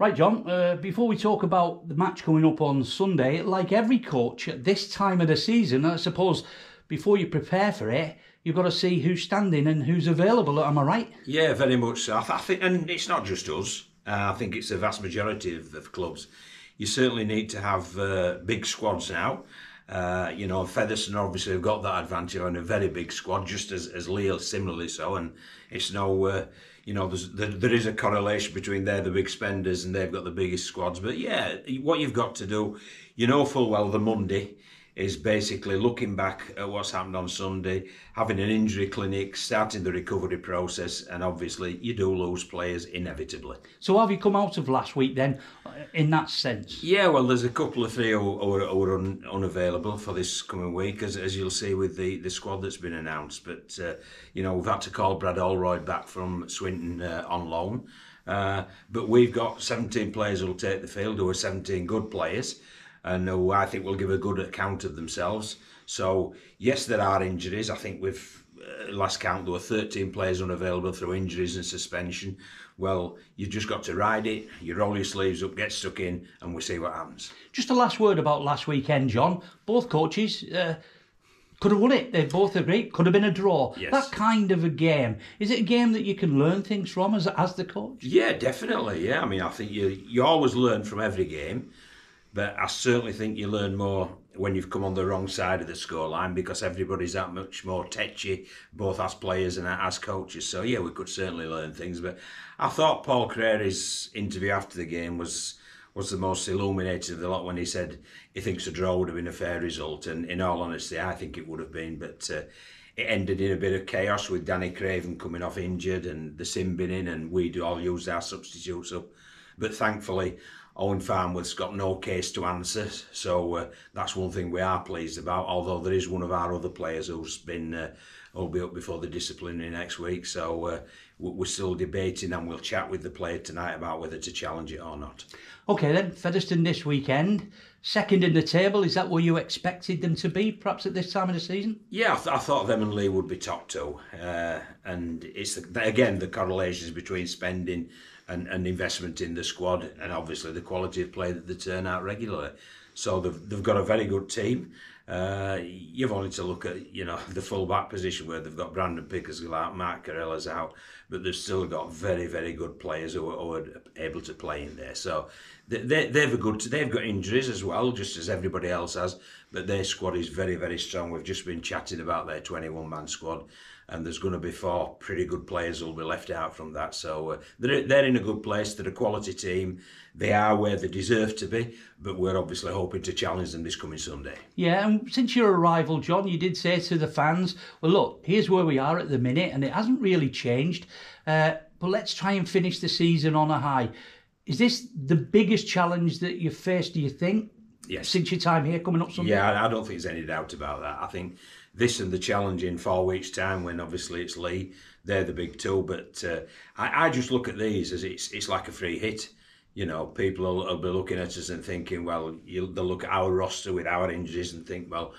Right, John, before we talk about the match coming up on Sunday, like every coach at this time of the season, I suppose before you prepare for it, you've got to see who's standing and who's available, am I right? Yeah, very much so. I think, and it's not just us, I think it's the vast majority of clubs. You certainly need to have big squads now. Featherstone obviously have got that advantage on a very big squad, just as Lille similarly so, and it's no... there is a correlation between they're the big spenders and they've got the biggest squads. But yeah, what you've got to do, you know full well the Monday is basically looking back at what's happened on Sunday, having an injury clinic, starting the recovery process, and obviously you do lose players inevitably. So have you come out of last week then, in that sense? Yeah, well, there's a couple of three who are unavailable for this coming week, as you'll see with the squad that's been announced. But, we've had to call Brad Allroyd back from Swinton on loan. But we've got 17 players who'll take the field, who are 17 good players, and who I think will give a good account of themselves. So, yes, there are injuries. I think with last count there were 13 players unavailable through injuries and suspension. Well, you've just got to ride it, you roll your sleeves up, get stuck in, and we'll see what happens. Just a last word about last weekend, John. Both coaches could have won it. They both agreed. Could have been a draw. Yes. That kind of a game. Is it a game that you can learn things from as the coach? Yeah, definitely. Yeah, I mean, I think you always learn from every game. But I certainly think you learn more when you've come on the wrong side of the scoreline, because everybody's that much more tetchy, both as players and as coaches. So, yeah, we could certainly learn things. But I thought Paul Crairy's interview after the game was the most illuminating of the lot when he said he thinks a draw would have been a fair result. And in all honesty, I think it would have been. But it ended in a bit of chaos with Danny Craven coming off injured and the Sim bin in, and we'd all used our substitutes up. But thankfully, Owen Farnworth's got no case to answer, so that's one thing we are pleased about, although there is one of our other players who's been will be up before the disciplinary next week, so we're still debating, and we'll chat with the player tonight about whether to challenge it or not. OK then, Featherstone this weekend, second in the table. Is that where you expected them to be, perhaps at this time of the season? Yeah, I thought them and Lee would be top two, and it's again the correlations between spending and investment in the squad, and obviously the quality of play that they turn out regularly. So they've got a very good team. You've only to look at the full back position where they've got Brandon Pickersgill out, Mark Carella's out, but they've still got very, very good players who are able to play in there. So they've got injuries as well, just as everybody else has, but their squad is very, very strong. We've just been chatting about their 21-man squad, and there's going to be 4 pretty good players who'll be left out from that. So they're in a good place. They're a quality team. They are where they deserve to be, but we're obviously hoping to challenge them this coming Sunday. Yeah, and since your arrival, John, you did say to the fans, well, look, here's where we are at the minute, and it hasn't really changed, but let's try and finish the season on a high. Is this the biggest challenge that you've faced, do you think? Yes. Since your time here coming up Sunday? Yeah, I don't think there's any doubt about that. I think this and the challenge in 4 weeks' time, when obviously it's Lee, they're the big two. But I just look at these as it's like a free hit. People will be looking at us and thinking, well, they'll look at our roster with our injuries and think, well,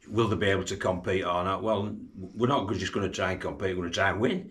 will they be able to compete or not? Well, we're not just going to try and compete, we're going to try and win.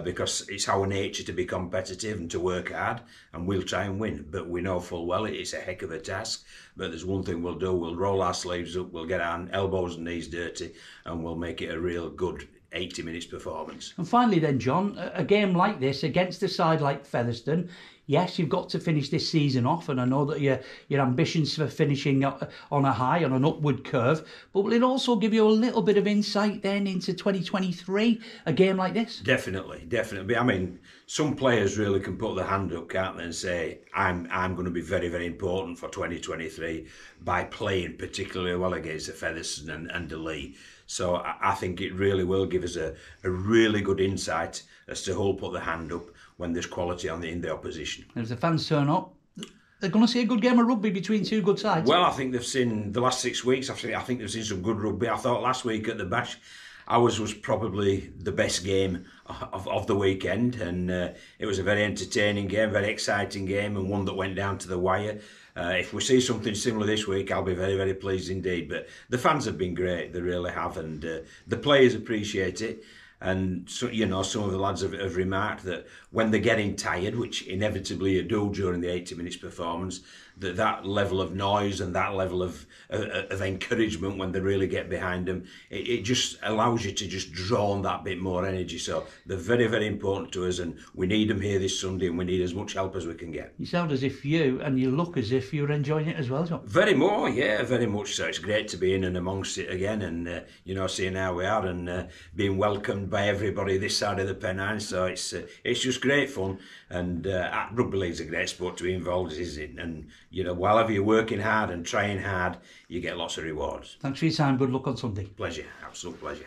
Because it's our nature to be competitive and to work hard, and we'll try and win. But we know full well it's a heck of a task. But there's one thing we'll do: we'll roll our sleeves up, we'll get our elbows and knees dirty, and we'll make it a real good 80 minutes performance. And finally then, John, a game like this against a side like Featherstone, yes, you've got to finish this season off, and I know that your ambitions for finishing on a high, on an upward curve, but will it also give you a little bit of insight then into 2023, a game like this? Definitely. I mean, some players really can put their hand up, can't they, and say, I'm going to be very, very important for 2023 by playing particularly well against the Featherstone and the Lee. So I think it really will give us a really good insight as to who'll put their hand up when there's quality in the opposition. And if the fans turn up, they're going to see a good game of rugby between two good sides. Well, I think they've seen the last 6 weeks. I think they've seen some good rugby. I thought last week at the Bash, ours was probably the best game of the weekend, and it was a very entertaining game, very exciting game, and one that went down to the wire. If we see something similar this week, I'll be very, very pleased indeed. But the fans have been great, they really have, and the players appreciate it. And so, you know, some of the lads have remarked that when they're getting tired, which inevitably you do during the 80 minutes performance, that level of noise and that level of encouragement when they really get behind them, it just allows you to just draw on that bit more energy. So they're very, very important to us, and we need them here this Sunday, and we need as much help as we can get. You sound as if you look as if you're enjoying it as well, John. Very more, yeah, very much so. It's great to be in and amongst it again, and you know, seeing how we are and being welcomed by everybody this side of the Pennine. So it's just great fun, and rugby league's a great sport to be involved in, and you know, while you're working hard and trying hard, you get lots of rewards. Thanks for your time. Good luck on Sunday. Pleasure, absolute pleasure.